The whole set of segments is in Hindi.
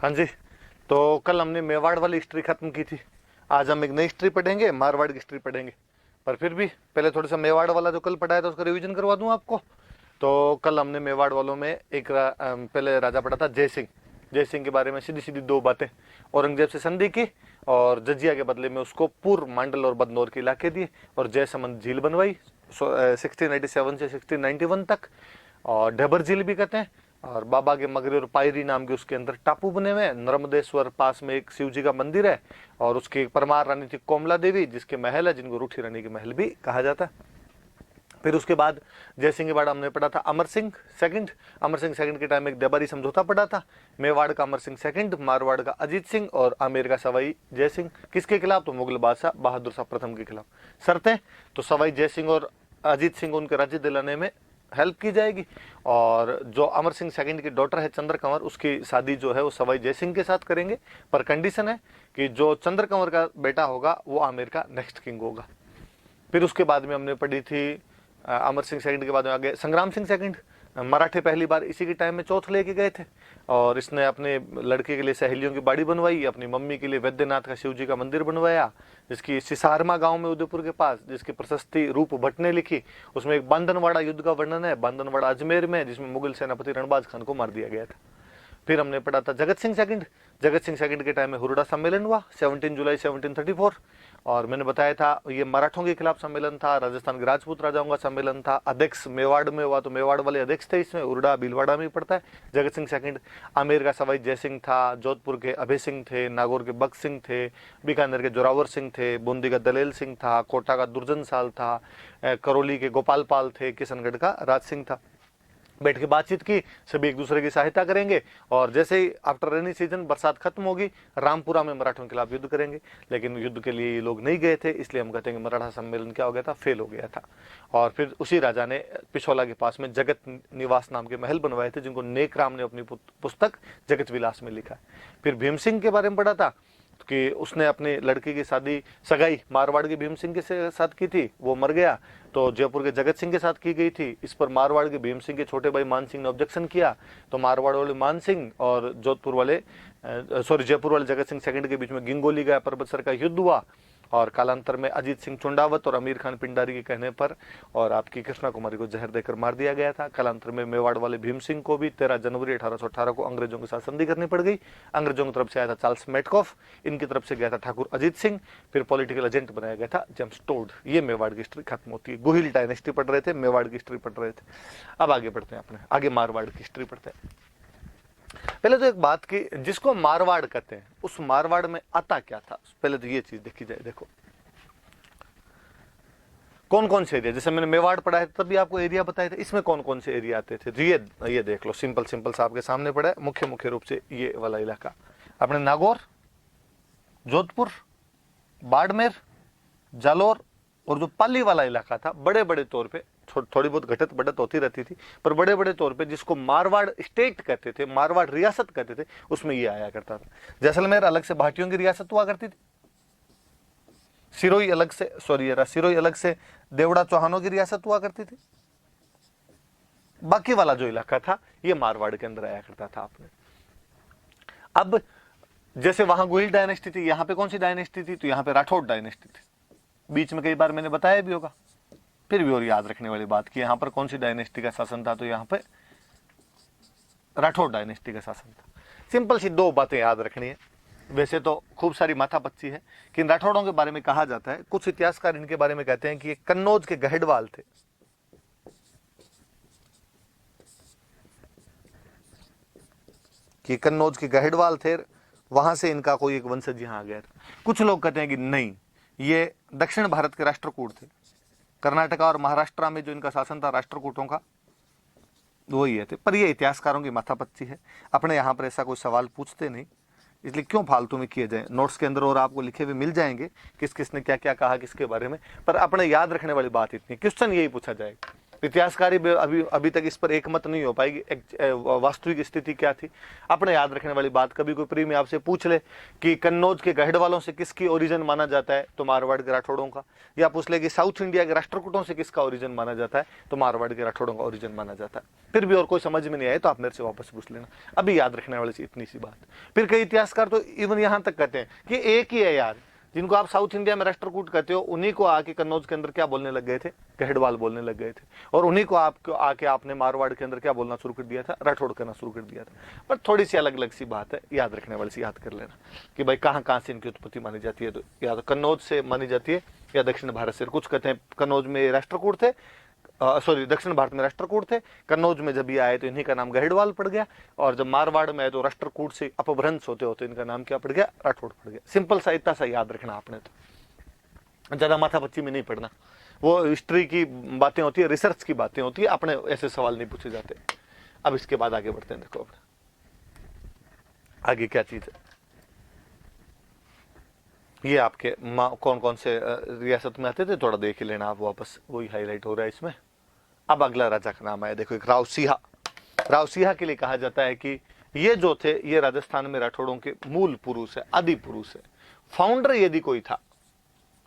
हाँ जी, तो कल हमने मेवाड़ वाली हिस्ट्री खत्म की थी। आज हम एक नई हिस्ट्री पढ़ेंगे, मारवाड़ की हिस्ट्री पढ़ेंगे। पर फिर भी पहले थोड़ा सा मेवाड़ वाला जो कल पढ़ाया था उसका रिवीजन करवा दूं आपको। तो कल हमने मेवाड़ वालों में पहले राजा पढ़ा था जय सिंह। जय सिंह के बारे में सीधी सीधी दो बातें। औरंगजेब से संधि की और जजिया के बदले में उसको पूर्व मांडल और बदनौर के इलाके दिए और जयसमंद झील बनवाई 1687 से 1691 तक। और ढबर झील भी कहते हैं। और बाबा के मगरी और पायरी नाम के उसके अंदर टापू बने हुए हैं। नर्मदेश्वर पास में एक शिव जी का मंदिर है और उसकी एक परमार रानी थी कोमला देवी, जिसके महल है, जिनको रूठी रानी के महल भी कहा जाता है। फिर उसके बाद जय सिंह के बाद हमने पढ़ा था अमर सिंह सेकंड। अमर सिंह सेकंड के टाइम में एक दरबारी समझौता पड़ा था। मेवाड़ का अमर सिंह सेकंड, मारवाड़ का अजीत सिंह और आमेर का सवाई जय सिंह। किसके खिलाफ? तो मुगल बादशाह बहादुर शाह प्रथम के खिलाफ। शर्तें तो सवाई जय सिंह और अजीत सिंह को उनके राज्य दिलाने में हेल्प की जाएगी। और जो अमर सिंह सेकंड की डॉटर है चंद्र कंवर, उसकी शादी जो है वो सवाई जय सिंह के साथ करेंगे। पर कंडीशन है कि जो चंद्र कंवर का बेटा होगा वो आमेर का नेक्स्ट किंग होगा। फिर उसके बाद में हमने पढ़ी थी अमर सिंह सेकंड के बाद में आगे संग्राम सिंह सेकंड। मराठे पहली बार इसी के टाइम में चौथ लेके गए थे और इसने अपने लड़के के लिए सहेलियों की बाड़ी बनवाई, अपनी मम्मी के लिए वैद्यनाथ का शिव जी का मंदिर बनवाया, जिसकी सिसारमा गांव में उदयपुर के पास, जिसकी प्रशस्ति रूप भट्ट ने लिखी। उसमें एक बांदनवाड़ा युद्ध का वर्णन है, बांदनवाड़ा अजमेर में, जिसमें मुगल सेनापति रणबाज खान को मार दिया गया था। फिर हमने पढ़ा था जगत सिंह सेकंड। जगत सिंह सेकंड के टाइम में हुरडा सम्मेलन हुआ 17 जुलाई 1734। और मैंने बताया था ये मराठों के खिलाफ सम्मेलन था, राजस्थान के राजपूत राजाओं का सम्मेलन था। अध्यक्ष मेवाड़ में हुआ, तो मेवाड़ वाले अध्यक्ष थे इसमें, हुरडा भीलवाड़ा में ही पड़ता है जगत सिंह सेकंड। आमेर का सवाई जय सिंह था, जोधपुर के अभय सिंह थे, नागौर के बख्श सिंह थे, बीकानेर के जोरावर सिंह थे, बूंदी का दलेल सिंह था, कोटा का दुर्जन साल था, करौली के गोपाल पाल थे, किशनगढ़ का राज सिंह था। बैठ के बातचीत की, सभी एक दूसरे की सहायता करेंगे और जैसे ही आफ्टर रेनी सीजन बरसात खत्म होगी रामपुरा में मराठों के खिलाफ युद्ध करेंगे। लेकिन युद्ध के लिए ये लोग नहीं गए थे, इसलिए हम कहते हैं कि मराठा सम्मेलन क्या हो गया था, फेल हो गया था। और फिर उसी राजा ने पिछोला के पास में जगत निवास नाम के महल बनवाए थे, जिनको नेक राम ने अपनी पुस्तक जगत विलास में लिखा है। फिर भीम सिंह के बारे में पढ़ा था कि उसने अपने लड़के की शादी सगाई मारवाड़ के भीम सिंह के साथ की थी, वो मर गया तो जयपुर के जगत सिंह के साथ की गई थी। इस पर मारवाड़ के भीम सिंह के छोटे भाई मान सिंह ने ऑब्जेक्शन किया, तो मारवाड़ वाले मान सिंह और जयपुर वाले जगत सिंह सेकंड के बीच में गिंगोली गया पर्वतसर का युद्ध हुआ। और कालांतर में अजीत सिंह चुंडावत और अमीर खान पिंडारी के कहने पर और आपकी कृष्णा कुमारी को जहर देकर मार दिया गया था। कालांतर में मेवाड़ वाले भीम सिंह को भी 13 जनवरी 1818 को अंग्रेजों के साथ संधि करनी पड़ गई। अंग्रेजों की तरफ से आया था चार्ल्स मेटकॉफ, इनकी तरफ से गया था ठाकुर अजीत सिंह, फिर पॉलिटिकल एजेंट बनाया गया था जेम्स टोड। ये मेवाड़ की हिस्ट्री खत्म होती है। गुहिल डायनेस्टी पढ़ रहे थे, मेवाड़ की हिस्ट्री पढ़ रहे थे। अब आगे बढ़ते हैं, अपने आगे मारवाड़ की हिस्ट्री पढ़ते हैं। पहले तो एक बात की, जिसको मारवाड़ कहते हैं उस मारवाड़ में आता क्या था, पहले तो ये चीज देखी जाए। देखो कौन कौन से एरिया, जैसे मैंने मेवाड़ पढ़ा है तब भी आपको एरिया बताए थे, इसमें कौन कौन से एरिया आते थे। तो ये देख लो, सिंपल सिंपल सा आपके सामने पड़ा है। मुख्य रूप से ये वाला इलाका अपने नागौर, जोधपुर, बाड़मेर, जालोर और जो पाली वाला इलाका था, बड़े बड़े तौर पे थोड़ी बहुत घटत बढ़त होती रहती थी, पर बड़े बड़े तौर पे जिसको मारवाड़ स्टेट कहते थे, मारवाड़ रियासत कहते थे, उसमें ये आया करता था। जैसलमेर अलग से भाटियों की रियासत हुआ करती थी, सिरोही अलग से देवड़ा चौहानों की रियासत हुआ करती थी। बाकी वाला जो इलाका था ये मारवाड़ के अंदर आया करता था। आपने अब जैसे वहां गुहिल डायनेस्टी थी, यहां पे कौन सी डायनेस्टी थी, तो यहां पे राठौड़ डायनेस्टी थी। बीच में कई बार मैंने बताया भी होगा, फिर भी और याद रखने वाली बात की, यहां पर कौन सी डायनेस्टी का शासन था, तो यहां पे राठौड़ डायनेस्टी का शासन था। सिंपल सी दो बातें याद रखनी है। वैसे तो खूब सारी माथापच्ची है कि इन राठौड़ों के बारे में कहा जाता है, कुछ इतिहासकार इनके बारे में कहते हैं कि ये कन्नौज के गहडवाल थे। कि कन्नौज के गहडवाल थे, वहां से इनका कोई एक वंशज यहां आ गया था। कुछ लोग कहते हैं कि नहीं, ये दक्षिण भारत के राष्ट्रकूट थे। कर्नाटका और महाराष्ट्र में जो इनका शासन था राष्ट्रकूटों का, वो ये थे। पर ये इतिहासकारों की माथापच्ची है, अपने यहाँ पर ऐसा कोई सवाल पूछते नहीं, इसलिए क्यों फालतू में किए जाए। नोट्स के अंदर और आपको लिखे हुए मिल जाएंगे किस किसने क्या क्या कहा किसके बारे में, पर अपने याद रखने वाली बात इतनी, क्वेश्चन यही पूछा जाएगा। इतिहासकारी अभी अभी तक इस पर एकमत नहीं हो पाएगी वास्तविक स्थिति क्या थी। अपने याद रखने वाली बात, कभी कोई प्री में आपसे पूछ ले कि कन्नौज के गढ़ वालों से किसकी ओरिजिन माना जाता है, तो मारवाड़ के राठौड़ों का। या पूछ ले कि साउथ इंडिया के राष्ट्रकूटों से किसका ओरिजिन माना जाता है, तो मारवाड़ के राठौड़ों का ओरिजिन माना जाता है। फिर भी और कोई समझ में नहीं आए तो आप मेरे से वापस पूछ लेना। अभी याद रखने वाली इतनी सी बात। फिर कई इतिहासकार तो इवन यहां तक कहते हैं कि एक ही है यार, जिनको आप साउथ इंडिया में राष्ट्रकूट कहते हो, उन्हीं को आके कन्नौज के अंदर क्या बोलने लग गए थे, गढ़वाल बोलने लग गए थे। और उन्हीं को आपको आके आपने मारवाड़ के अंदर क्या बोलना शुरू कर दिया था, राठौड़ कहना शुरू कर दिया था। पर थोड़ी सी अलग अलग सी बात है, याद रखने वाली सी याद कर लेना कि भाई कहाँ कहाँ से इनकी उत्पत्ति मानी जाती है। तो या तो कन्नौज से मानी जाती है या दक्षिण भारत से। कुछ कहते हैं कन्नौज में राष्ट्रकूट थे, सॉरी दक्षिण भारत में राष्ट्रकूट थे, कन्नौज में जब ये आए तो इन्हीं का नाम गढ़वाल पड़ गया। और जब मारवाड़ में आए तो राष्ट्रकूट से अपभ्रंश होते होते इनका नाम क्या पड़ गया, राठौड़ पड़ गया। सिंपल सा इतना सा याद रखना आपने, तो ज्यादा माथा पच्ची में नहीं पढ़ना। वो हिस्ट्री की बातें होती है, रिसर्च की बातें होती है, अपने ऐसे सवाल नहीं पूछे जाते। अब इसके बाद आगे बढ़ते हैं। देखो अब आगे क्या चीज है, ये आपके कौन कौन से रियासत में आते थे थोड़ा देख ही लेना आप वापस, वही हाईलाइट हो रहा है इसमें। अब अगला राजा का नाम आया, देखो एक राव सिंहा। राव सिंहा के लिए कहा जाता है कि ये जो थे ये राजस्थान में राठौड़ों के मूल पुरुष है, आदि पुरुष है। फाउंडर यदि कोई था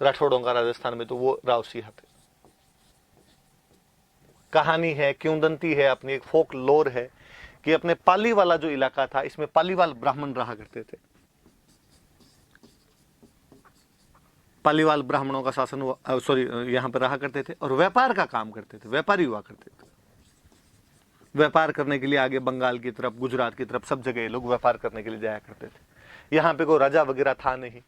राठौड़ों का राजस्थान में तो वो राव सिंहा थे। कहानी है, किंवदंती है, अपनी एक फोक लोर है कि अपने पाली वाला जो इलाका था इसमें पालीवाल ब्राह्मण रहा करते थे। पालीवाल ब्राह्मणों का शासन हुआ, सॉरी यहां पर रहा करते थे और व्यापार का काम करते थे, व्यापारी हुआ करते थे। व्यापार करने के लिए आगे बंगाल की तरफ, गुजरात की तरफ, सब जगह ये लोग व्यापार करने के लिए जाया करते थे। यहाँ पे कोई राजा वगैरह था नहीं,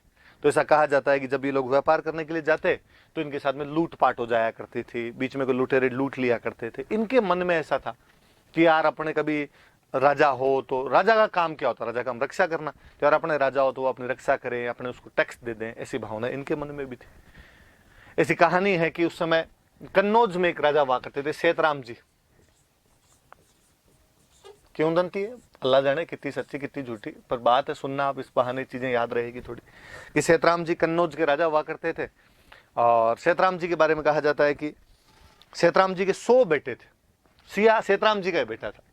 तो ऐसा कहा जाता है कि जब ये लोग व्यापार करने के लिए जाते तो इनके साथ में लूटपाट हो जाया करती थी, बीच में कोई लुटेरे लूट लिया करते थे। इनके मन में ऐसा था कि यार अपने कभी राजा हो तो राजा का काम क्या होता है, राजा का हम रक्षा करना, तो यार अपने राजा हो तो वो अपनी रक्षा करें, अपने उसको टैक्स दे दें, ऐसी भावना इनके मन में भी थी। ऐसी कहानी है कि उस समय कन्नौज में एक राजा हुआ करते थे, सेतराम जी। किंवदंती है, अल्लाह जाने कितनी सच्ची कितनी झूठी, पर बात है सुनना आप, इस बहाने चीजें याद रहेगी थोड़ी। कि सेतराम जी कन्नौज के राजा हुआ करते थे और सेतराम जी के बारे में कहा जाता है कि सेतराम जी के 100 बेटे थे। सिया सेतराम जी का बेटा था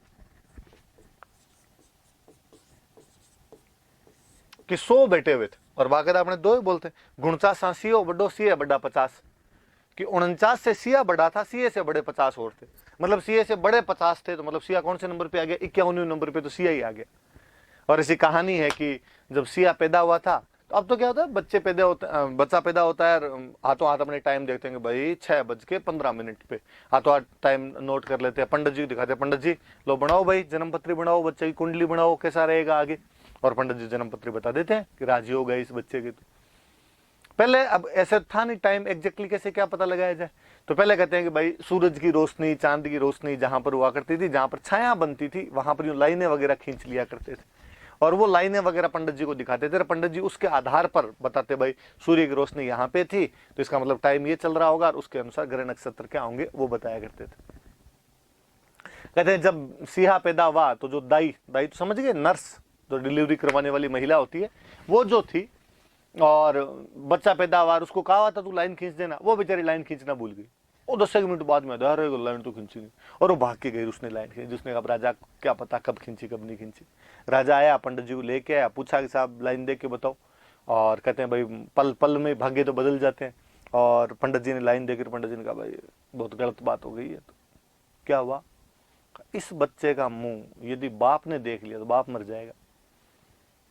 कि 100 बेटे हुए थे। और बाकायदा अपने दो ही बोलते, गुणचा सा सियो बड़ो सिया बड़ा 50, कि 49 से सिया बड़ा था, सीए से बड़े 50 और थे। मतलब सीए से बड़े 50 थे, तो मतलब सिया कौन से नंबर पे आ गया, 51वें नंबर पे तो सिया ही आ गया। और ऐसी कहानी है कि जब सिया पैदा हुआ था, तो अब तो क्या होता है, बच्चा पैदा होता है, हाथों हाथ अपने टाइम देखते हैं भाई 6:15 पे, हाथों हाथ टाइम नोट कर लेते हैं, पंडित जी को दिखाते हैं, पंडित जी लो बनाओ भाई जन्म पत्री बनाओ, बच्चे की कुंडली बनाओ, कैसा रहेगा आगे। और पंडित जी जन्म पत्री बता देते हैं कि राजी हो गए इस बच्चे की। पहले अब ऐसा था नहीं टाइम एग्जैक्टली कैसे क्या पता लगाया जाए, तो पहले कहते हैं कि भाई सूरज की रोशनी, चांद की रोशनी जहां पर हुआ करती थी, जहां पर छाया बनती थी, वहां पर यूं लाइनें वगैरह खींच लिया करते थे और वो लाइनें वगैरह पंडित जी को दिखाते थे। पंडित जी उसके आधार पर बताते भाई सूर्य की रोशनी यहाँ पे थी तो इसका मतलब टाइम ये चल रहा होगा, और उसके अनुसार ग्रह नक्षत्र क्या होंगे वो बताया करते थे। कहते हैं जब सिंहा पैदा हुआ तो जो दाई तो समझ गए, नर्स जो डिलीवरी करवाने वाली महिला होती है, वो जो थी, और बच्चा पैदा हुआ, उसको कहा हुआ था तू लाइन खींच देना, वो बेचारी लाइन खींचना भूल गई। वो 10 मिनट बाद में लाइन तो खींची, और वो भाग के गई, उसने लाइन खींची। जिसने कहा राजा क्या पता कब खींची कब नहीं खींची। राजा आया, पंडित जी को लेके आया, पूछा कि साहब लाइन दे के बताओ, और कहते हैं भाई पल पल में भाग्य तो बदल जाते हैं। और पंडित जी ने लाइन देकर पंडित जी ने कहा भाई बहुत गलत बात हो गई है। तो क्या हुआ, इस बच्चे का मुंह यदि बाप ने देख लिया तो बाप मर जाएगा।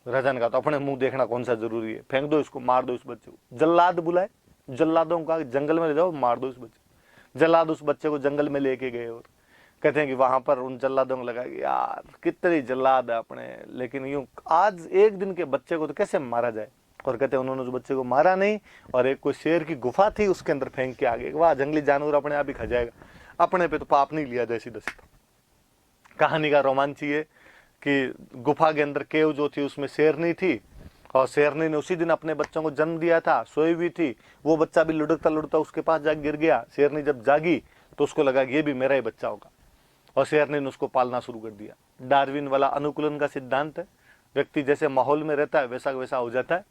राजा ने कहा तो अपने मुंह देखना कौन सा जरूरी है, फेंक दो इसको, मार दो इस बच्चे को। जल्लाद बुलाए, जल्लादों को कहा जंगल में ले जाओ, मार दो इस बच्चे। जल्लाद उस बच्चे को जंगल में लेके गए, और कहते हैं कि वहां पर उन जल्लादों को लगा कि यार कितनी जल्लाद है अपने, लेकिन यूं आज एक दिन के बच्चे को तो कैसे मारा जाए। और कहते हैं उन्होंने उस बच्चे को मारा नहीं, और एक कोई शेर की गुफा थी उसके अंदर फेंक के आगे, वाह जंगली जानवर अपने आप ही खा जाएगा, अपने पे तो पाप नहीं लिया जैसी दसी। कहानी का रोमांच ये कि गुफा के अंदर केव जो थी उसमें शेरनी थी, और शेरनी ने उसी दिन अपने बच्चों को जन्म दिया था, सोई हुई थी। वो बच्चा भी लुढ़कता लुढ़कता उसके पास जाकर गिर गया। शेरनी जब जागी तो उसको लगा कि ये भी मेरा ही बच्चा होगा, और शेरनी ने उसको पालना शुरू कर दिया। डार्विन वाला अनुकूलन का सिद्धांत है, व्यक्ति जैसे माहौल में रहता है वैसा वैसा हो जाता है।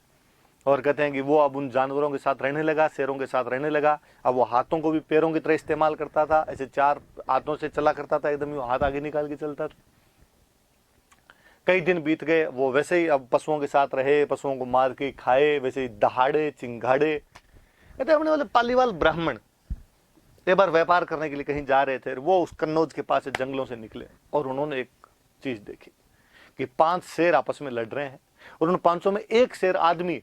और कहते हैं कि वो अब उन जानवरों के साथ रहने लगा, शेरों के साथ रहने लगा। अब वो हाथों को भी पैरों की तरह इस्तेमाल करता था, ऐसे 4 हाथों से चला करता था, एकदम हाथ आगे निकाल के चलता था। कई दिन बीत गए, वो वैसे ही अब पशुओं के साथ रहे, पशुओं को मार के खाए, वैसे ही दहाड़े चिंगाड़े। कहते अपने वाले पालीवाल ब्राह्मण एक बार व्यापार करने के लिए कहीं जा रहे थे, वो उस कन्नौज के पास से जंगलों से निकले और उन्होंने एक चीज देखी कि 5 शेर आपस में लड़ रहे हैं और उन 500 में एक शेर आदमी,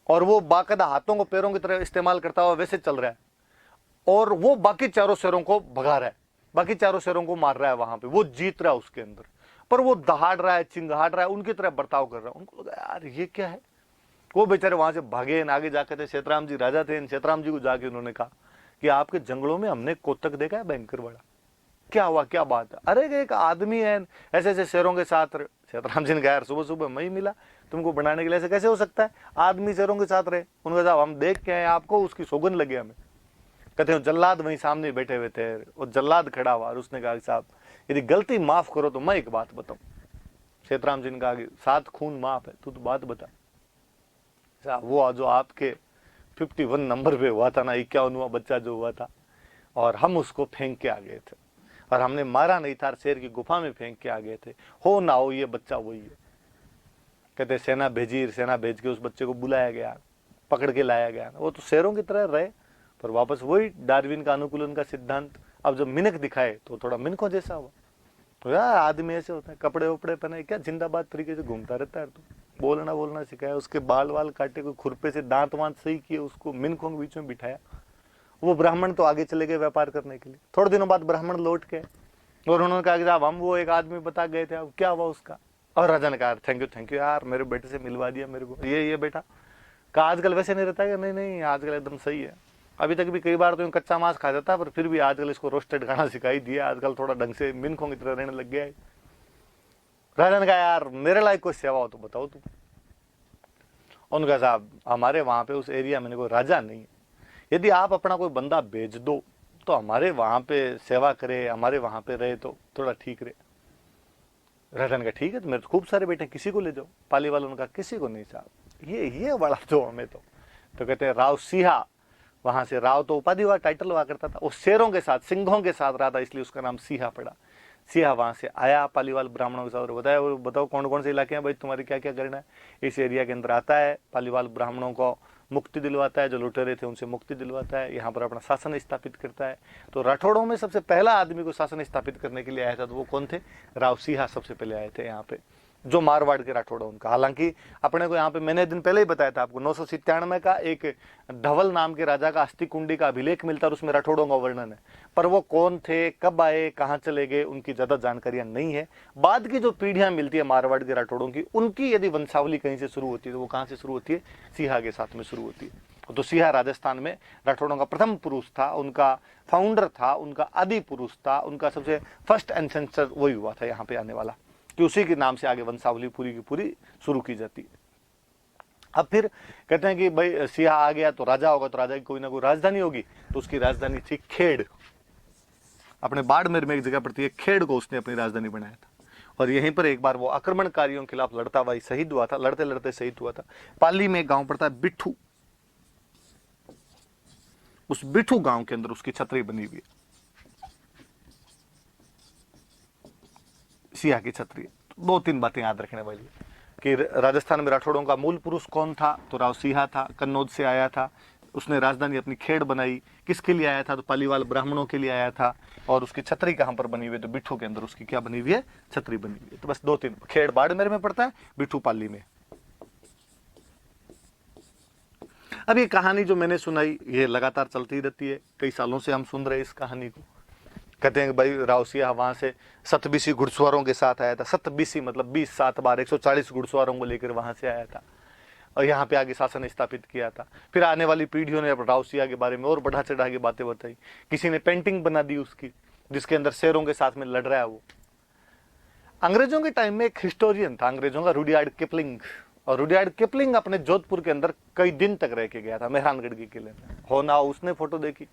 और वो बाकायदा हाथों को पैरों की तरह इस्तेमाल करता हुआ वैसे चल रहा है, और वो बाकी चारों शेरों को भगा रहा है, बाकी चारों शेरों को मार रहा है, वहां पे वो जीत रहा है उसके अंदर, पर वो दहाड़ रहा है, चिंगाड़ रहा है, उनकी तरह बर्ताव कर रहा है। उनको लगा यार ये क्या है। वो बेचारे वहां से भागे, आगे जाके थे, सेतराम जी राजा थे, सेतराम जी को जाके उन्होंने कहा कि आपके जंगलों में हमने कोतक देखा है भयंकर बड़ा, क्या हुआ, क्या बात है। अरे एक आदमी है ऐसे ऐसे शेरों के साथ। सेतराम जी ने कहा यार सुबह सुबह मैं ही मिला तुमको बनाने के लिए, ऐसे कैसे हो सकता है, आदमी शेरों के साथ रहे। उन्होंने कहा हम देख के आए आपको, उसकी सौगंध लगे हमें। कहते हैं जल्लाद वहीं सामने बैठे हुए थे, और जल्लाद खड़ा हुआ और उसने कहा साहब यदि गलती माफ करो तो मैं एक बात बताऊं। सेतराम जी ने कहा कि 7 खून माफ है, तू तो बात बता। साहब वो जो आपके 51 नंबर पे हुआ था ना, 51वां बच्चा जो हुआ था, और हम उसको फेंक के आ गए थे, और हमने मारा नहीं था, शेर की गुफा में फेंक के आ गए थे, हो ना हो ये बच्चा वही है। कहते सेना भेजी, सेना भेज के उस बच्चे को बुलाया गया, पकड़ के लाया गया। वो तो शेरों की तरह रहे, पर वापस वही डार्विन का अनुकूलन का सिद्धांत। अब जब मिनक दिखाए तो थोड़ा मिनकों जैसा हुआ। तो यार आदमी ऐसे होता है, कपड़े वपड़े पहने क्या जिंदाबाद तरीके से घूमता रहता है। तो बोलना सिखाया, उसके बाल वाल काटे, कोई खुरपे से दांत वांत सही किए, उसको मिनकों के बीच में बिठाया। वो ब्राह्मण तो आगे चले गए व्यापार करने के लिए। थोड़े दिनों बाद ब्राह्मण लौट के और उन्होंने कहा कि साहब हम वो एक आदमी बता गए थे, अब क्या हुआ उसका। और राजा ने कहा थैंक यू यार, मेरे बेटे से मिलवा दिया मेरे को, ये बेटा। कहा आजकल वैसे नहीं रहता है। नहीं आजकल एकदम सही है। अभी तक भी कई बार तो कच्चा मांस खा जाता है, पर फिर भी आजकल इसको रोस्टेड खाना सिखाई दिया, आजकल थोड़ा ढंग से मिनकों की तरह रहने लग गया है। राजा ने कहा यार मेरे लायक कोई सेवा हो तो बताओ तुम। उनका साहब हमारे वहां पे उस एरिया में कोई राजा नहीं है, यदि आप अपना कोई बंदा भेज दो तो हमारे वहां पे सेवा करे, हमारे वहां पे रहे तो थोड़ा ठीक रहे। राजा ने कहा ठीक है, तो मेरे तो खूब सारे बेटे, किसी को ले जाओ। पाली वालों ने कहा किसी को नहीं साहब, ये बड़ा दो हमें तो कहते हैं राव सिंहा, वहां से राव तो उपाधि हुआ, टाइटल हुआ करता था। वो शेरों के साथ, सिंहों के साथ रहा था, इसलिए उसका नाम सिंहा पड़ा। सिंहा वहां से आया पालीवाल ब्राह्मणों के साथ और बताया, वो बताओ कौन कौन से इलाके हैं भाई तुम्हारे, क्या क्या करना है। इस एरिया के अंदर आता है, पालीवाल ब्राह्मणों को मुक्ति दिलवाता है, जो लुटेरे थे उनसे मुक्ति दिलवाता है, यहाँ पर अपना शासन स्थापित करता है। तो राठौड़ों में सबसे पहला आदमी को शासन स्थापित करने के लिए आया था, तो वो कौन थे, राव सिंहा सबसे पहले आए थे यहाँ पे, जो मारवाड़ के राठौड़ उनका। हालांकि अपने को यहाँ पे मैंने दिन पहले ही बताया था आपको, 997 का एक धवल नाम के राजा का अस्थि कुंडी का अभिलेख मिलता है, उसमें राठौड़ों का वर्णन है, पर वो कौन थे, कब आए, कहाँ चले गए, उनकी ज्यादा जानकारियां नहीं है। बाद की जो पीढ़ियां मिलती है मारवाड़ के राठौड़ों की, उनकी यदि वंशावली कहीं से शुरू होती है तो वो कहाँ से शुरू होती है, सिंहा के साथ में शुरू होती है। तो सिंहा राजस्थान में राठौड़ों का प्रथम पुरुष था, उनका फाउंडर था, उनका आदि पुरुष था, उनका सबसे फर्स्ट एंसेस्टर वही हुआ था यहाँ पे आने वाला, कि उसी के नाम से आगे वंशावली पूरी की पूरी शुरू की जाती है। अब फिर कहते हैं कि भाई सिंहा आ गया तो राजा होगा, तो राजा की कोई ना कोई राजधानी होगी, तो उसकी राजधानी थी खेड़। अपने बाड़मेर में एक जगह पड़ती है खेड़, को उसने अपनी राजधानी बनाया था। और यहीं पर एक बार वो आक्रमणकारियों के खिलाफ लड़ता हुआ शहीद हुआ था, लड़ते लड़ते शहीद हुआ था। पाली में एक गांव पड़ता है बिठू, उस बिठू गांव के अंदर उसकी छतरी बनी हुई है, सिंहा की छतरी। 2-3 बातें याद रखने वाली कि राजस्थान में राठौड़ों का मूल पुरुष कौन था, तो राव सिंहा था, कन्नौज से आया था, उसने राजधानी अपनी खेड़ बनाई। किसके लिए आया था, तो पालीवाल ब्राह्मणों के लिए आया था। और उसकी छतरी कहां पर बनी हुई है, तो बिठू के अंदर उसकी क्या बनी हुई है, छतरी बनी हुई है। तो बस 2-3, खेड़ बाड़मेर में पड़ता है, बिठू पाली में। अब ये कहानी जो मैंने सुनाई ये लगातार चलती रहती है, कई सालों से हम सुन रहे इस कहानी को। कहते हैं कि भाई राव सिंहा वहां से 27 घुड़सवारों के साथ आया था। 27 मतलब 20 7 बार 140 घुड़सवारों को लेकर वहां से आया था और यहाँ पे आगे शासन स्थापित किया था। फिर आने वाली पीढ़ियों ने राव सिंहा के बारे में और बढ़ा चढ़ा के बातें बताई। किसी ने पेंटिंग बना दी उसकी, जिसके अंदर शेरों के साथ में लड़ रहा है वो। अंग्रेजों के टाइम में एक हिस्टोरियन था अंग्रेजों का, रुडयार्ड किपलिंग। और रुडयार्ड किपलिंग अपने जोधपुर के अंदर कई दिन तक रह के गया था, मेहरानगढ़ के किले में। हो ना उसने फोटो देखी,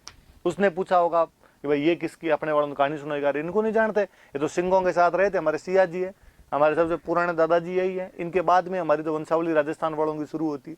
उसने पूछा होगा कि भाई ये किसकी, अपने वालों ने कहानी सुनाई, इनको नहीं जानते, ये तो सिंहों के साथ रहे थे, हमारे सिया जी है, हमारे सबसे पुराने दादाजी यही है, इनके बाद में हमारी तो वंशावली राजस्थान वालों की शुरू होती है।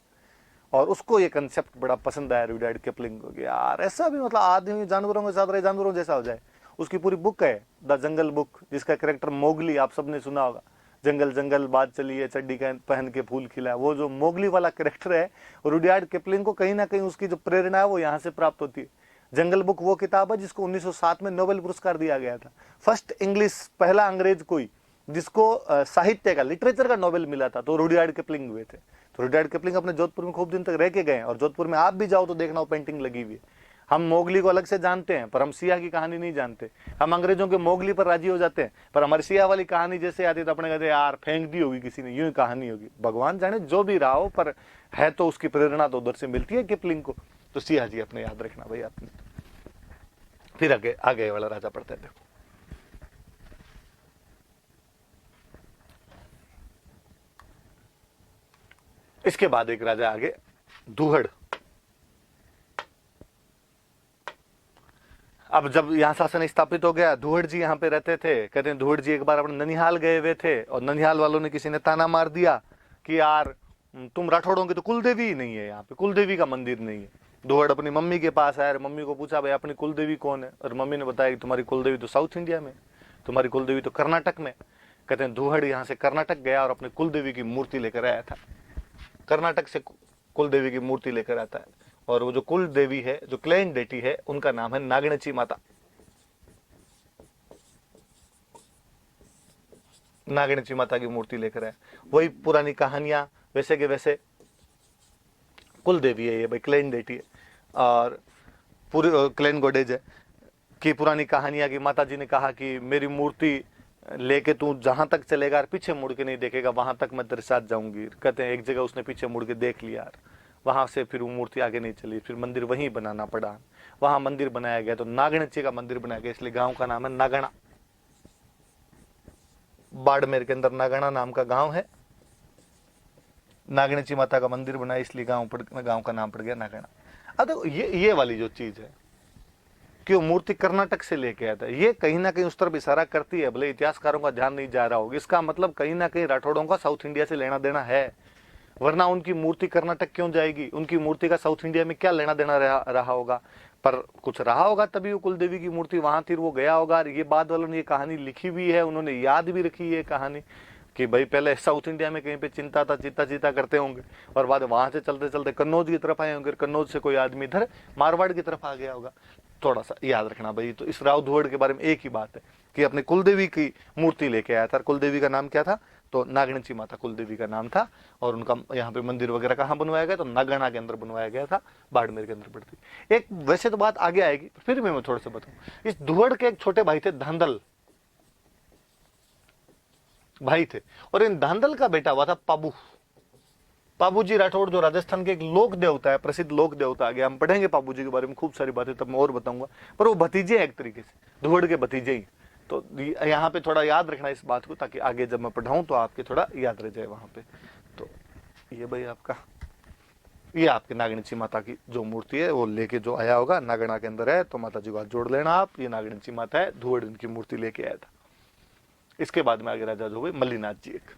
और उसको ये कंसेप्ट बड़ा पसंद आया रुडयार्ड किपलिंग को कि यार ऐसा भी मतलब आदमी जानवरों के साथ रहे, जानवरों जैसा हो जाए। उसकी पूरी बुक है द जंगल बुक, जिसका कैरेक्टर मोगली आप सबने सुना होगा। जंगल जंगल बात चली है, चड्डी पहन के फूल खिला, वो जो मोगली वाला कैरेक्टर है, रुडयार्ड किपलिंग को कहीं ना कहीं उसकी जो प्रेरणा है वो यहाँ से प्राप्त होती है। जंगल बुक वो किताब है जिसको 1907 में नोबेल पुरस्कार दिया गया था। फर्स्ट इंग्लिश, पहला अंग्रेज कोई जिसको साहित्य का, लिटरेचर का नोबेल मिला था, तो रुडयार्ड किपलिंग हुए थे। तो रुडयार्ड किपलिंग अपने जोधपुर में खूब दिन तक रह के गए, और जोधपुर में आप भी जाओ तो देखना वो पेंटिंग लगी हुई है। हम मोगली को अलग से जानते हैं पर हम सिया की कहानी नहीं जानते। हम अंग्रेजों के मोगली पर राजी हो जाते हैं पर हमारी सिया वाली कहानी जैसे आती तो अपने कहते यार फेंक दी होगी किसी ने, यूं ही कहानी होगी। भगवान जाने जो भी रहा हो, पर है तो उसकी प्रेरणा तो उधर से मिलती है किपलिंग को। तो सिया जी अपने याद रखना भाई आपने। फिर आगे आगे वाला राजा पढ़ते हैं, देखो। इसके बाद एक राजा आगे, दुहड़। अब जब यहाँ शासन स्थापित हो गया, दुहड़ जी यहाँ पे रहते थे। कहते हैं दुहड़ जी एक बार अपने ननिहाल गए हुए थे और ननिहाल वालों ने किसी ने ताना मार दिया कि यार तुम राठौड़ों की तो कुलदेवी ही नहीं है, यहाँ पे कुलदेवी का मंदिर नहीं है। दुहड़ अपनी मम्मी के पास आया, मम्मी को पूछा भाई अपनी कुलदेवी कौन है, और मम्मी ने बताया कि तुम्हारी कुलदेवी तो साउथ इंडिया में, तुम्हारी कुलदेवी तो कर्नाटक में। कहते हैं दुहड़ यहाँ से कर्नाटक गया और अपनी कुलदेवी की मूर्ति लेकर आया था। कर्नाटक से कुलदेवी की मूर्ति लेकर आता है, और वो जो कुल देवी है, जो क्लेन डेटी है, उनका नाम है नागणची माता। नागणची माता की मूर्ति लेकर आए। वही पुरानी कहानियां वैसे के वैसे, कुल देवी है ये भाई, क्लेन डेटी है और पूरी क्लेन गोडेज है कि पुरानी कहानियां की माता जी ने कहा कि मेरी मूर्ति लेके तू जहां तक चलेगा और पीछे मुड़ के नहीं देखेगा, वहां तक मैं तेरे साथ जाऊंगी। कहते हैं एक जगह उसने पीछे मुड़ के देख लिया यार, वहां से फिर वो मूर्ति आगे नहीं चली, फिर मंदिर वहीं बनाना पड़ा। वहां मंदिर बनाया गया तो नागणची का मंदिर बनाया गया, इसलिए गांव का नाम है नागणा। बाड़मेर के अंदर नागणा नाम का गांव है। नागणची माता का मंदिर बनाया इसलिए गांव का नाम पड़ गया नागणा। अब तो ये वाली जो चीज है कि वो मूर्ति कर्नाटक से लेके आया था, ये कहीं ना कहीं उस तरफ इशारा करती है, भले इतिहासकारों का ध्यान नहीं जा रहा होगा। इसका मतलब कहीं ना कहीं राठौड़ों का साउथ इंडिया से लेना देना है, वरना उनकी मूर्ति कर्नाटक क्यों जाएगी? उनकी मूर्ति का साउथ इंडिया में क्या लेना देना रहा होगा? पर कुछ रहा होगा तभी वो कुलदेवी की मूर्ति वहां थी, वो गया होगा। ये बाद वालों ने ये कहानी लिखी भी है, उन्होंने याद भी रखी है कहानी कि भाई पहले साउथ इंडिया में कहीं पे चिंता करते होंगे और बाद वहां से चलते चलते कन्नौज की तरफ आए होंगे, कन्नौज से कोई आदमी इधर मारवाड़ की तरफ आ गया होगा। थोड़ा सा याद रखना भाई। तो इस राव दुहड़ के बारे में एक ही बात है कि अपने कुलदेवी की मूर्ति लेके आया था। कुलदेवी का नाम क्या था? तो नागणची माता कुलदेवी का नाम था, और उनका यहाँ पे मंदिर वगैरह कहाँ बनवाया गया? तो नागणा के अंदर बनवाया गया था, बाड़मेर के अंदर पड़ती। एक वैसे तो बात आगे आएगी, फिर भी मैं थोड़ा सा बताऊं। इस दुहड़ के एक छोटे भाई थे, धांधल भाई थे, और इन धांधल का बेटा हुआ था पाबू। पाबूजी राठौड़ जो राजस्थान के एक लोक देवता है, प्रसिद्ध लोक देवता। आगे हम पढ़ेंगे पाबूजी के बारे में खूब सारी बातें, तब मैं और बताऊंगा। पर वो भतीजे एक तरीके से, दुहड़ के भतीजे ही। तो यहाँ पे थोड़ा याद रखना इस बात को, ताकि आगे जब मैं पढ़ाऊं तो आपके थोड़ा याद रह जाए वहां पे। तो ये भाई आपका, ये आपके नागणची माता की जो मूर्ति है वो लेके जो आया होगा, नागणा के अंदर है, तो माता जी को हाथ जोड़ लेना आप। ये नागणची माता है, दुहड़ इनकी मूर्ति लेके आया था। इसके बाद में आगे राजा जो हुए मल्लीनाथ जी एक।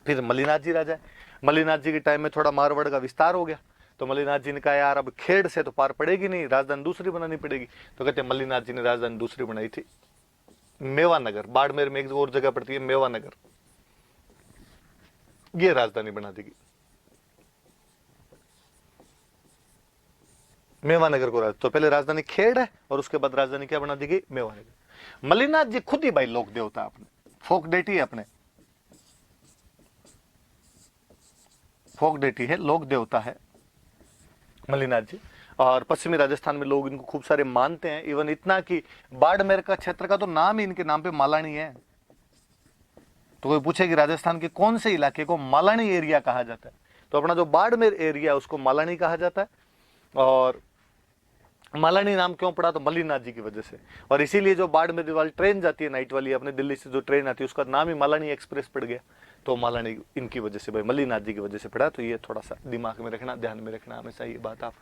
फिर मल्लीनाथ जी राजा है। मल्लीनाथ जी के टाइम में थोड़ा मारवाड़ का विस्तार हो गया, तो मल्लीनाथ जी ने कहा यार अब खेड़ से तो पार पड़ेगी नहीं, राजधानी दूसरी बनानी पड़ेगी। तो कहते हैं मल्लीनाथ जी ने राजधानी दूसरी बनाई थी, मेवानगर। बाड़मेर में एक और जगह पड़ती है मेवानगर, ये राजधानी बना देगी मेवानगर को। तो पहले राजधानी खेड़ है और उसके बाद राजधानी क्या बना देगी? मेवानगर। मल्लीनाथ जी खुद ही भाई लोक देवता, अपने फोक डेटी है, अपने फोक डेटी है, लोक देवता है मल्लीनाथ जी। और पश्चिमी राजस्थान में लोग इनको खूब सारे मानते हैं। इवन इतना कि बाड़मेर का क्षेत्र का तो नाम ही इनके नाम पे मालानी है। तो कोई पूछे कि राजस्थान के कौन से इलाके को मालानी एरिया कहा जाता है, तो अपना जो बाड़मेर एरिया है उसको मालानी कहा जाता है। और मालानी नाम क्यों पड़ा? तो मल्लीनाथ जी की वजह से। और इसीलिए जो बाड़मेर वाली ट्रेन जाती है नाइट वाली, अपने दिल्ली से जो ट्रेन आती है, उसका नाम ही मालानी एक्सप्रेस पड़ गया। तो मालानी इनकी वजह से भाई मल्लीनाथ जी की वजह से पढ़ा। तो ये थोड़ा सा दिमाग में रखना, ध्यान में रखना हमेशा ये बात आप।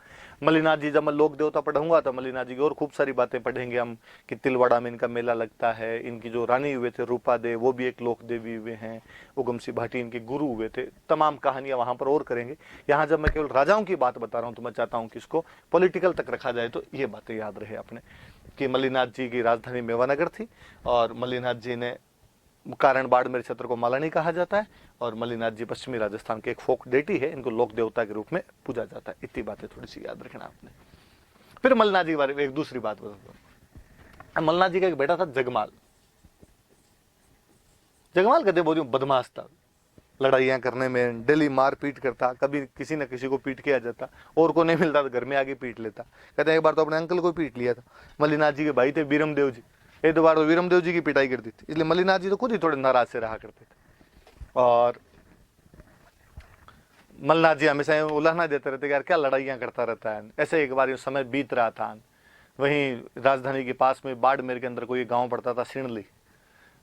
मल्लीनाथ जी जब मैं लोक देवता पढ़ूंगा तो मल्लीनाथ जी की और खूब सारी बातें पढ़ेंगे हम, कि तिलवाड़ा में इनका मेला लगता है, इनकी जो रानी हुए थे रूपा दे वो भी एक लोक देवी हुए हैं, उगम सिंह भाटी इनके गुरु हुए थे, तमाम कहानियां वहां पर और करेंगे। यहाँ जब मैं केवल राजाओं की बात बता रहा हूँ तो मैं चाहता हूँ कि इसको पॉलिटिकल तक रखा जाए, तो ये बातें याद रहे अपने, कि मल्लीनाथ जी की राजधानी मेवानगर थी और मल्लीनाथ जी ने कारण बाड़मेर क्षेत्र को मालानी कहा जाता है, और मल्लीनाथ जी पश्चिमी राजस्थान के एक फोक डेटी है, इनको लोक देवता के रूप में पूजा जाता है। इतनी बातें थोड़ी सी याद रखना आपने। फिर मल्लीनाथ जी के बारे में एक दूसरी बात बताता हूँ। मल्लीनाथ जी का एक बेटा था जगमाल। जगमाल कहते बहुत बदमाश था, लड़ाइयां करने में डेली मार पीट करता, कभी किसी न किसी को पीट के आ जाता, और को नहीं मिलता तो घर में आके पीट लेता। कहते हैं एक बार तो अपने अंकल को पीट लिया था। मल्लीनाथ जी के भाई थे बीरम देव जी, एक दो बार तो वीरम देव जी की पिटाई करती थी, इसलिए मल्लीनाथ जी तो खुद ही थोड़े नाराज से रहा करते थे। और मल्लीनाथ जी हमेशा उलाहना देते रहते कि यार क्या लड़ाइयां करता रहता है। ऐसे एक बार समय बीत रहा था, वहीं राजधानी के पास में बाड़मेर के अंदर कोई गांव पड़ता था सिणली,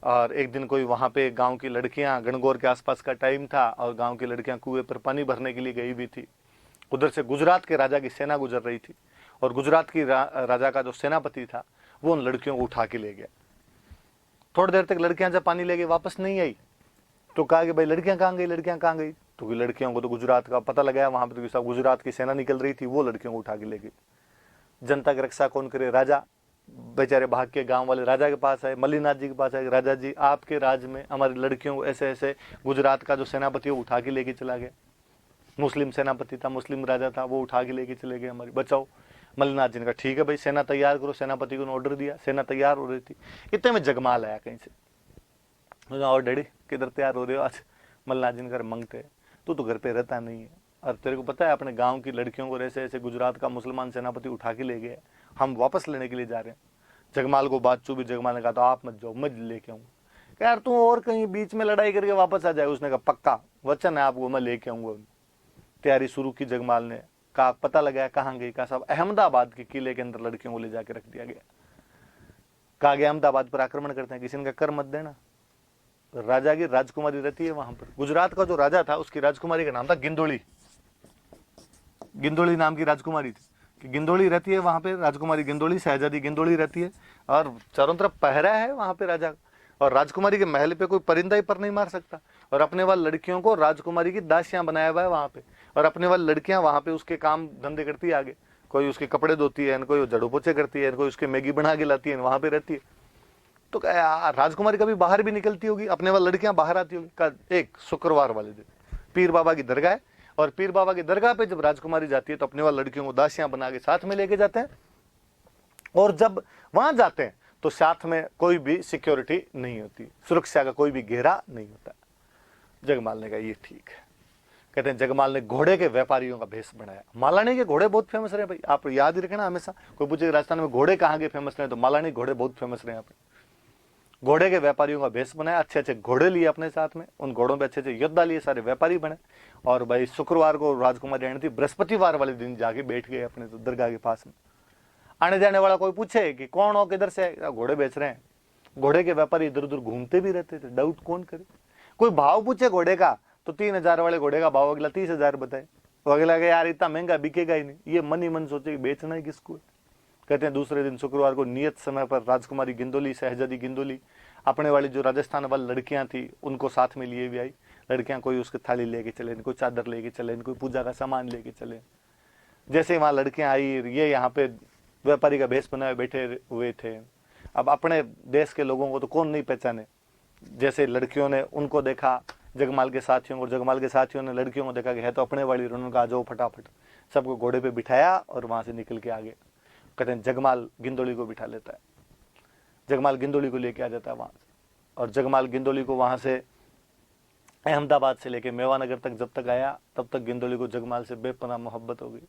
और एक दिन कोई वहां पे गांव की लड़कियां, गणगौर के आसपास का टाइम था और गांव की लड़कियां कुएं पर पानी भरने के लिए गई हुई थी। उधर से गुजरात के राजा की सेना गुजर रही थी, और गुजरात की राजा का जो सेनापति था वो उन लड़कियों को उठा के ले गया। थोड़ी देर तक लड़कियां जब पानी ले गई वापस नहीं आई, तो कहा कि भाई लड़कियां कहाँ गई, लड़कियां कहाँ गई। तो लड़कियों को तो गुजरात का पता लगाया, वहां पर तो सब गुजरात की सेना निकल रही थी, वो लड़कियों को उठा के ले गई। जनता की रक्षा कौन करे, राजा बेचारे भाग के गांव वाले राजा के पास आए, मल्लीनाथ जी के पास आए, राजा जी आपके राज में हमारी लड़कियों को ऐसे ऐसे गुजरात का जो सेनापति वो उठा के लेके चला गया। मुस्लिम सेनापति था, मुस्लिम राजा था, वो उठा के लेके चले गए, हमारी बचाओ। मल्लीनाथ जी ने कहा ठीक है भाई सेना तैयार करो, सेनापति को ऑर्डर दिया, सेना तैयार हो रही थी। इतने में जगमाल आया कहीं से, और डैडी किधर तैयार हो रहे हो आज। मल्लीनाथ जी ने घर मंगते, तू तो घर पे रहता नहीं है, और तेरे को पता है अपने गांव की लड़कियों को ऐसे ऐसे गुजरात का मुसलमान सेनापति उठा के ले गए, हम वापस लेने के लिए जा रहे हैं। जगमाल को बात चुभी, जगमाल ने कहा तो आप मत जाओ, मैं लेके आऊंगा। यार तू और कहीं बीच में लड़ाई करके वापस आ जाए। उसने कहा पक्का वचन है आपको, मैं लेके आऊंगा। तैयारी शुरू की जगमाल ने, कहा पता लगाया कहाँ गई, कहा साहब अहमदाबाद के किले के अंदर लड़कियों को ले जाके रख दिया गया। कहा गया अहमदाबाद पर आक्रमण करते हैं, किसी ने कहा कर मत देना, राजा की राजकुमारी रहती है वहां पर। गुजरात का जो राजा था उसकी राजकुमारी का नाम था गिंदोली, गिंदोली नाम की राजकुमारी थी, कि गिंदोली रहती है वहां पे, राजकुमारी गिंदोली, शहजादी गिंदोली रहती है, और चारों तरफ पहरा है वहां पे राजा। और राजकुमारी के महल पे कोई परिंदा ही पर नहीं मार सकता, और अपने वाली लड़कियों को राजकुमारी की दासियां बनाया हुआ है वहां पे, और अपने वाली लड़कियां वहां पे उसके काम धंधे करती है आगे, कोई उसके कपड़े धोती है, कोई झाड़ू पोछे करती है, कोई उसके मैगी बना के लाती है, वहां पे रहती है। तो राजकुमारी कभी बाहर भी निकलती होगी, अपने वाली लड़कियां बाहर आती होगी। का एक शुक्रवार वाले दिन पीर बाबा की दरगाह है, और पीर बाबा की दरगाह पे जब राजकुमारी जाती है तो अपने वाली लड़कियों को दासियां बना के साथ में लेके जाते हैं, और जब वहां जाते हैं तो साथ में कोई भी सिक्योरिटी नहीं होती, सुरक्षा का कोई भी घेरा नहीं होता। जगमाल ने कहा ये ठीक है। कहते हैं जगमाल ने घोड़े के व्यापारियों का भेष बनाया। मालानी के घोड़े बहुत फेमस रहे भाई, आप याद ही रखना हमेशा। कोई पूछे राजस्थान में घोड़े कहाँ के फेमस रहे, तो मालानी घोड़े बहुत फेमस रहे यहाँ पे। घोड़े के व्यापारियों का भेष बनाया, अच्छे अच्छे घोड़े लिए अपने साथ में, उन घोड़ों पे अच्छे अच्छे योद्धा लिए, सारे व्यापारी बने। और भाई शुक्रवार को राजकुमारी आनी थी, बृहस्पतिवार वाले दिन जाके बैठ गए अपने तो दरगाह के पास में। आने जाने वाला कोई पूछे कि कौन हो, किधर से, घोड़े बेच रहे हैं। घोड़े के व्यापारी इधर उधर घूमते भी रहते थे, डाउट कौन करे। कोई भाव पूछे घोड़े का तो 3,000 वाले घोड़े का भाव अगला 30,000 बताए, तो अगला के यार इतना महंगा बिकेगा ही नहीं। ये मन ही मन सोचे कि बेचना ही किसको है। कहते हैं दूसरे दिन शुक्रवार को नियत समय पर राजकुमारी गिंदोली, शहजादी गिंदोली, अपने वाली जो राजस्थान वाली लड़कियां थी उनको साथ में लिए भी आई। लड़कियां कोई उसके थाली लेके चले, कोई चादर लेके चले, कोई पूजा का सामान लेके चले। जैसे वहां लड़कियां आई, ये यहाँ पे व्यापारी का भेष बनाए बैठे हुए थे। अब अपने देश के लोगों को तो कौन नहीं पहचाने। जैसे लड़कियों ने उनको देखा, जगमाल के साथियों को, जगमाल के साथियों ने लड़कियों को देखा कि है तो अपने वाली, उन्होंने कहा जाओ फटाफट, सबको घोड़े पे बिठाया और वहां से निकल के आ गए। कहते हैं जगमाल गिंदोली को बिठा लेता है, जगमाल गिंदोली को लेके आ जाता है वहां से, और जगमाल गिंदोली को वहां से अहमदाबाद से लेके मेवानगर तक जब तक आया तब तक गिंदोली को जगमाल से बेपनाह मोहब्बत हो गई।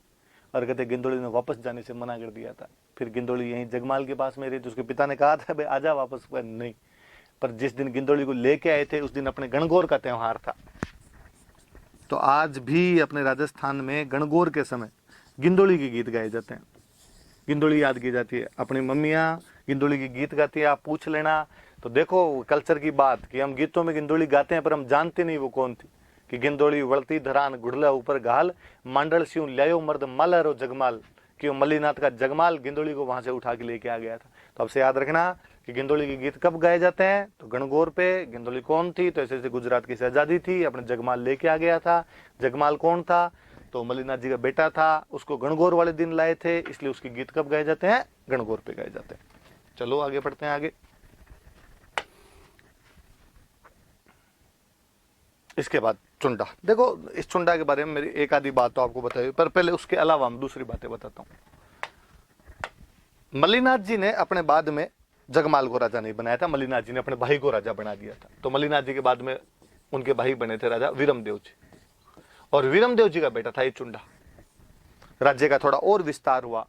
और कहते गिंदोली ने वापस जाने से मना कर दिया था। फिर गिंदोली यहीं जगमाल के पास में रही, तो उसके पिता ने कहा था भाई आजा वापस, नहीं। पर जिस दिन गिंदोली को लेके आए थे उस दिन अपने गणगौर का त्योहार था। तो आज भी अपने राजस्थान में गणगौर के समय गिंदोली के गीत गाए जाते हैं, गिंदोली याद की जाती है। अपनी मम्मियाँ गिंदोली की गीत गाती है, आप पूछ लेना। तो देखो कल्चर की बात कि हम गीतों में गिंदोली गाते हैं पर हम जानते नहीं वो कौन थी। कि गिंदोली वळती धरान गुड़ला ऊपर घाल, मांडल स्यूं ल्यायो मर्द मालारो जगमाल, कि वो मल्लीनाथ का जगमाल गिंदोली को वहां से उठा के लेके आ गया था। तो अब से याद रखना कि गिंदोली के गीत कब गाए जाते हैं, तो गणगौर पे। गिंदोली कौन थी, तो ऐसे ऐसे गुजरात की शहजादी थी, अपने जगमाल लेके आ गया था। जगमाल कौन था, तो मल्लीनाथ जी का बेटा था, उसको गणगौर वाले दिन लाए थे, इसलिए उसके गीत कब गाए जाते हैं, गणगौर पे गाए जाते हैं। चलो आगे बढ़ते हैं आगे। इसके बाद चुंडा। देखो इस चुंडा के बारे में मेरी एक आधी बात तो आपको बताई, पर पहले उसके अलावा हम दूसरी बातें बताता हूं। मल्लीनाथ जी ने अपने बाद में जगमाल को राजा नहीं बनाया था, मल्लीनाथ जी ने अपने भाई को राजा बना दिया था। तो मल्लीनाथ जी के बाद में उनके भाई बने थे राजा वीरमदेव जी, और वीरमदेव जी का बेटा था ये चुंडा। राज्य का थोड़ा और विस्तार हुआ,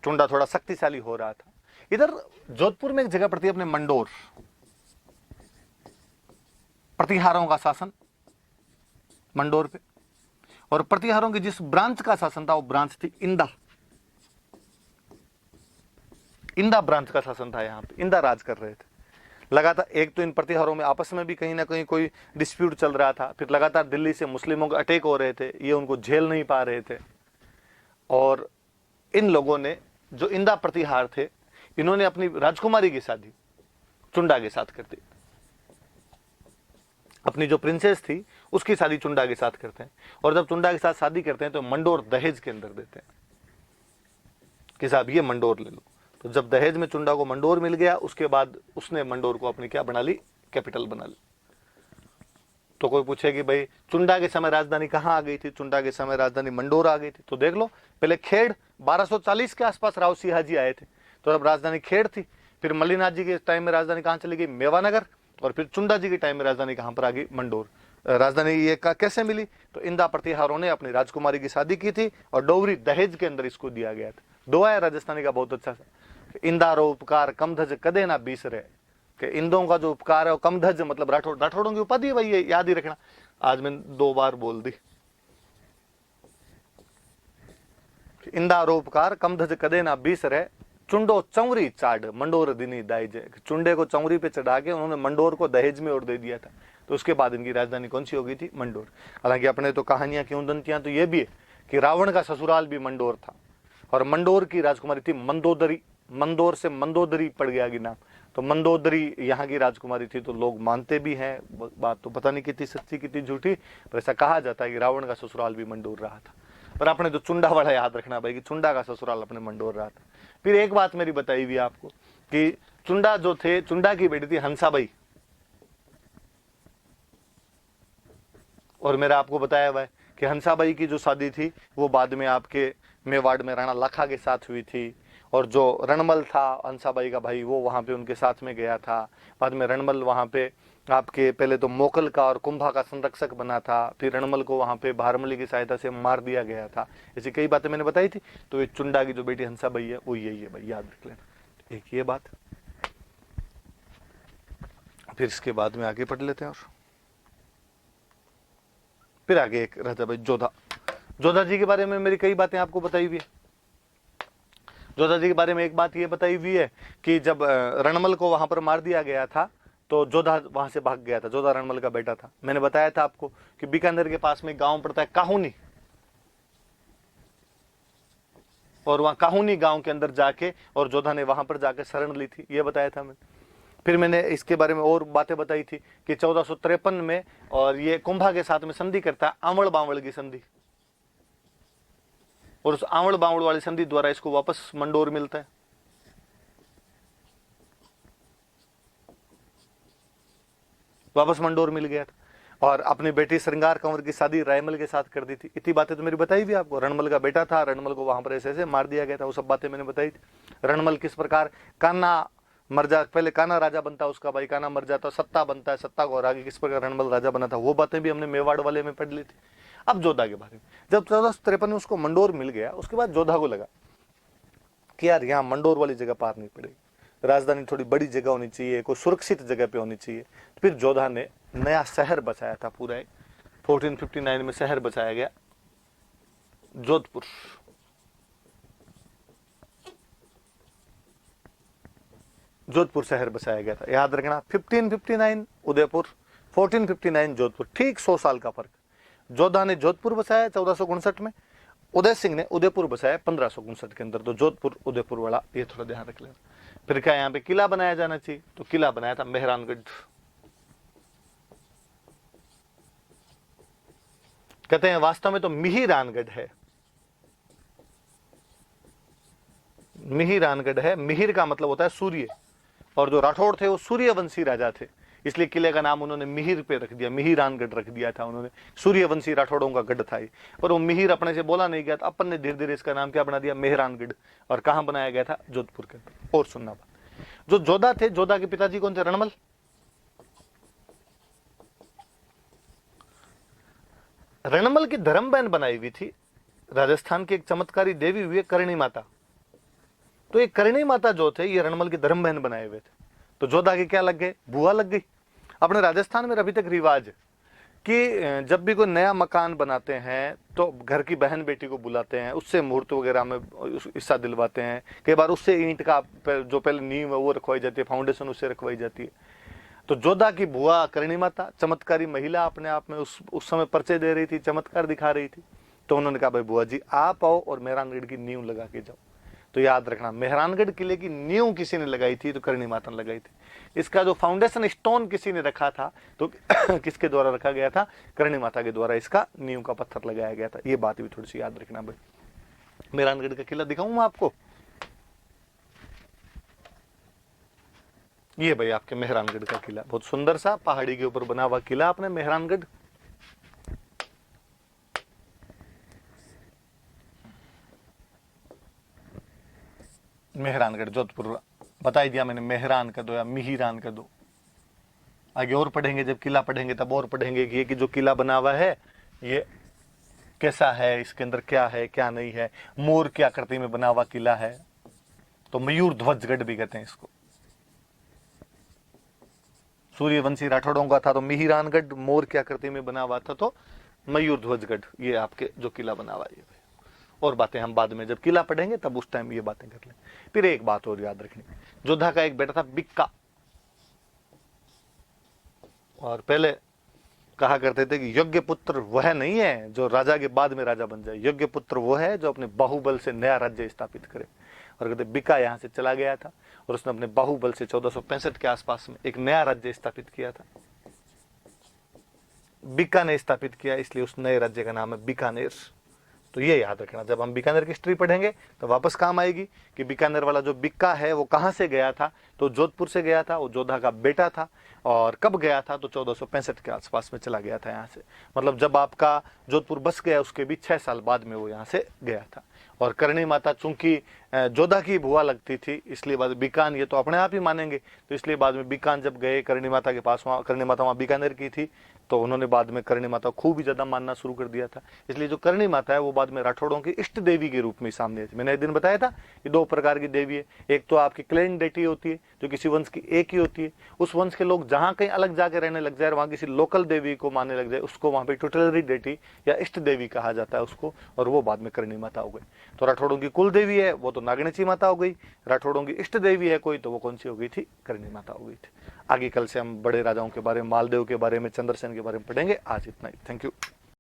चुंडा थोड़ा शक्तिशाली हो रहा था। इधर जोधपुर में एक जगह पड़ती है अपने मंडोर, प्रतिहारों का शासन मंडोर पे, और प्रतिहारों की जिस ब्रांच का शासन था वो ब्रांच थी इंदा। इंदा ब्रांच का शासन था, यहाँ पे इंदा राज कर रहे थे लगातार। एक तो इन प्रतिहारों में आपस में भी कहीं ना कहीं कोई डिस्प्यूट चल रहा था, फिर लगातार दिल्ली से मुस्लिमों के अटैक हो रहे थे, ये उनको झेल नहीं पा रहे थे। और इन लोगों ने, जो इंदा प्रतिहार थे, इन्होंने अपनी राजकुमारी की शादी चुंडा के साथ कर दी। अपनी जो प्रिंसेस थी उसकी शादी चुंडा के साथ करते हैं, और जब चुंडा के साथ शादी करते हैं तो मंडोर दहेज के अंदर देते हैं कि साहब ये मंडोर ले लो। तो जब दहेज में चुंडा को मंडोर मिल गया, उसके बाद उसने मंडोर को अपनी क्या बना ली, कैपिटल बना ली। तो कोई पूछे कि भाई चुंडा के समय राजधानी कहां आ गई थी, चुंडा के समय राजधानी मंडोर आ गई थी। तो देख लो, पहले खेड़ 1240 के आसपास राव सिंहाजी आए थे, तो अब राजधानी खेड़ थी। फिर मल्लीनाथ जी के टाइम में राजधानी कहां चली गई, मेवानगर। और फिर चुंडा जी के टाइम में राजधानी कहां पर आ गई, मंडोर। राजधानी ये कैसे मिली, तो इंदा प्रतिहारों ने अपनी राजकुमारी की शादी की थी, और डोगरी दहेज के अंदर इसको दिया गया था। दुआ है राजस्थानी का बहुत अच्छा सा, इंदारो उपकार कमधज कदे ना बीसरे, कि इंदों का जो उपकार है वो कमधज मतलब राठौड़, राठौड़ों की उपाधि है भाई, ये याद ही रखना। आज मैंने 2 बार बोल दी, इंदारो उपकार कमधज कदे ना बीसरे, चुंडो चौरी चाड मंडोर दिनी दाइजे। चुंडे को चौरी पे चढ़ा के उन्होंने मंडोर को दहेज में और दे दिया था। तो उसके बाद इनकी राजधानी कौन सी हो गई थी, मंडोर। हालांकि अपने तो कहानियां क्यों दंतियां तो ये भी है कि रावण का ससुराल भी मंडोर था, और मंडोर की राजकुमारी थी मंदोदरी। मंदोर से मंदोदरी पड़ गया कि नाम, तो मंदोदरी यहाँ की राजकुमारी थी। तो लोग मानते भी हैं, बात तो पता नहीं कितनी सच्ची कितनी झूठी, पर ऐसा कहा जाता है कि रावण का ससुराल भी मंडोर रहा था। पर आपने तो चुंडा वाला याद रखना भाई कि चुंडा का ससुराल अपने मंडोर रहा था। फिर एक बात मेरी बताई हुई आपको कि चुंडा जो थे, चुंडा की बेटी थी हंसाबाई, और मेरा आपको बताया हुआ है कि हंसाबाई की जो शादी थी वो बाद में आपके मेवाड़ में राणा लाखा के साथ हुई थी। और जो रणमल था हंसाबाई का भाई, वो वहाँ पे उनके साथ में गया था। बाद में रणमल वहाँ पे आपके पहले तो मोकल का और कुंभा का संरक्षक बना था, फिर रणमल को वहाँ पे भारमली की सहायता से मार दिया गया था। ऐसी कई बातें मैंने बताई थी। तो ये चुंडा की जो बेटी हंसाबाई है वो यही है भाई, याद रख लेना। एक ये बात, फिर इसके बाद में आगे पढ़ लेते हैं। और फिर आगे एक रहता भाई जोधा। जोधा जी के बारे में मेरी कई बातें आपको बताई हुई है। जोधा जी के बारे में एक बात ये बताई हुई है कि जब रणमल को वहां पर मार दिया गया था तो जोधा वहां से भाग गया था। जोधा रणमल का बेटा था। मैंने बताया था आपको कि बीकानेर के पास में गांव पड़ता है काहुनी, और वहां काहुनी गांव के अंदर जाके और जोधा ने वहां पर जाके शरण ली थी, ये बताया था मैंने। फिर मैंने इसके बारे में और बातें बताई थी कि 1453 में और ये कुंभा के साथ में संधि करता है, आंवड़ बावड़ की संधि, और उस आंवड़ बावड़ वाली संधि द्वारा इसको वापस मंडोर मिलता है। वापस मंडोर मिल गया था। और अपनी बेटी श्रृंगार कंवर की शादी रायमल के साथ कर दी थी। इतनी बातें तो मेरी बताई भी आपको। रणमल का बेटा था, रणमल को वहां पर ऐसे ऐसे मार दिया गया था, वो सब बातें मैंने बताई थी। रणमल किस प्रकार कान्हा मर जा, पहले कान्हा राजा बनता, उसका भाई कान्हा मर जाता, सत्ता बनता है, सत्ता को और आगे किस प्रकार रणमल राजा बना था, वो बातें भी हमने मेवाड़ वाले में पढ़ ली थी। अब जोधा के बारे में, जब 1453 में उसको मंडोर मिल गया, उसके बाद जोधा को लगा कि यार यहाँ मंडोर वाली जगह पार नहीं पड़ेगी, राजधानी थोड़ी बड़ी जगह होनी चाहिए, कोई सुरक्षित जगह पे होनी चाहिए। तो फिर जोधा ने नया शहर बसाया था, पूरा 1459 में शहर बसाया गया जोधपुर। जोधपुर शहर बसाया गया था। याद रखना 1559 उदयपुर, 1459 जोधपुर, ठीक 100 साल का फर्क। जोधा ने जोधपुर बसाया 1459 में, उदय सिंह ने उदयपुर बसाया 1559 के अंदर। तो जोधपुर उदयपुर वाला ये थोड़ा ध्यान रख लेना। फिर क्या यहाँ पे किला बनाया जाना चाहिए, तो किला बनाया था मेहरानगढ़। कहते हैं वास्तव में तो मिहिरानगढ़ है, मिहिरानगढ़ है। मिहिर का मतलब होता है सूर्य, और जो राठौड़ थे वो सूर्यवंशी राजा थे, इसलिए किले का नाम उन्होंने मिहिर पे रख दिया, मिहिरानगढ़ रख दिया था उन्होंने। सूर्यवंशी राठौड़ों का गढ़ था ये, और वो मिहिर अपने से बोला नहीं गया था, अपन ने धीरे धीरे इसका नाम क्या बना दिया, मेहरानगढ़। और कहां बनाया गया था, जोधपुर के अंदर। और सुनना बात, जो जोधा थे, जोधा के पिताजी कौन थे, रणमल। रणमल की धर्म बहन बनाई हुई थी राजस्थान की एक चमत्कारी देवी हुई है करणी माता। तो ये करणी माता जो थे ये रणमल की धर्म बहन बनाए हुए थे। तो जोधा के क्या लग गए, बुआ लग गई। अपने राजस्थान में अभी तक रिवाज कि जब भी कोई नया मकान बनाते हैं तो घर की बहन बेटी को बुलाते हैं, उससे मुहूर्त वगैरह में हिस्सा दिलवाते हैं। कई बार उससे ईंट का जो पहले नींव है वो रखवाई जाती है, फाउंडेशन उससे रखवाई जाती है। तो जोधा की बुआ करणी माता चमत्कारी महिला, अपने आप में उस समय परिचय दे रही थी, चमत्कार दिखा रही थी। तो उन्होंने कहा भाई बुआ जी आप आओ और मेहरानगढ़ की नींव लगा के जाओ। तो याद रखना मेहरानगढ़ किले की नींव किसी ने लगाई थी, तो करणी माता ने लगाई थी। इसका जो फाउंडेशन स्टोन किसी ने रखा था, तो किसके द्वारा रखा गया था, करणी माता के द्वारा इसका नींव का पत्थर लगाया गया था। ये बात भी थोड़ी सी याद रखना भाई। मेहरानगढ़ का किला दिखाऊं मैं आपको, ये भाई आपके मेहरानगढ़ का किला, बहुत सुंदर सा पहाड़ी के ऊपर बना हुआ किला अपने मेहरानगढ़। मेहरानगढ़ जोधपुर बता ही दिया मैंने, मेहरान कर दो या मिहिरान कर दो। आगे और पढ़ेंगे, जब किला पढ़ेंगे तब और पढ़ेंगे कि ये कि जो किला बना हुआ है ये कैसा है, इसके अंदर क्या है क्या नहीं है, मोर की आकृति में बना हुआ किला है। तो मयूर ध्वजगढ़ भी कहते हैं इसको। सूर्यवंशी राठौड़ों का था तो मिहिरानगढ़, मोर की आकृति में बना हुआ था तो मयूर ध्वजगढ़, ये आपके जो किला बना हुआ है। और बातें हम बाद में जब किला पढ़ेंगे तब उस टाइम ये बातें कर लें। फिर एक बात और याद रखनी, जोधा का एक बेटा था बिक्का, और पहले कहा करते थे कि योग्य पुत्र वह नहीं है जो राजा के बाद में राजा बन जाए, योग्य पुत्र वो है जो अपने बाहुबल से नया राज्य स्थापित करे। और कहते बिक्का यहां से चला गया था और उसने अपने बाहुबल से 1465 के आसपास में एक नया राज्य स्थापित किया था। बिक्का ने स्थापित किया, इसलिए उस नए राज्य का नाम है बीकानेर। तो ये याद रखना, जब हम बीकानेर की हिस्ट्री पढ़ेंगे तो वापस काम आएगी कि बीकानेर वाला जो बिक्का है वो कहां से गया था, तो जोधपुर से गया था। वो जोधा का बेटा था, और कब गया था, तो 1465 के आसपास में चला गया था यहाँ से। मतलब जब आपका जोधपुर बस गया उसके भी 6 साल बाद में वो यहाँ से गया था। और करणी माता चूंकि जोधा की बुआ लगती थी, इसलिए बाद बीकान, ये तो अपने आप ही मानेंगे, तो इसलिए बाद में बीकान जब गए करणी माता के पास, वहाँ करणी माता वहाँ बीकानेर की थी, तो उन्होंने बाद में करणी माता खूब ही ज्यादा मानना शुरू कर दिया था। इसलिए जो करणी माता है वो बाद में राठौड़ों की इष्ट देवी के रूप में सामने आई थी। मैंने एक दिन बताया था ये 2 प्रकार की देवी है। एक तो आपकी क्लेन डेटी होती है जो किसी वंश की एक ही होती है, उस वंश के लोग जहां कहीं अलग जाके रहने लग जाए, वहां किसी लोकल देवी को मानने लग जाए, उसको वहां पे ट्यूटलरी डेटी या इष्ट देवी कहा जाता है उसको, और वो बाद में करणी माता हो गई। तो राठौड़ों की कुल देवी है वो तो नागणेची माता हो गई, राठौड़ों की इष्ट देवी है कोई तो वो कौन सी हो गई थी, करणी माता हो गई थी। आगे कल से हम बड़े राजाओं के बारे में, मालदेव के बारे में, चंद्रसेन के बारे में पढ़ेंगे। आज इतना ही, थैंक यू।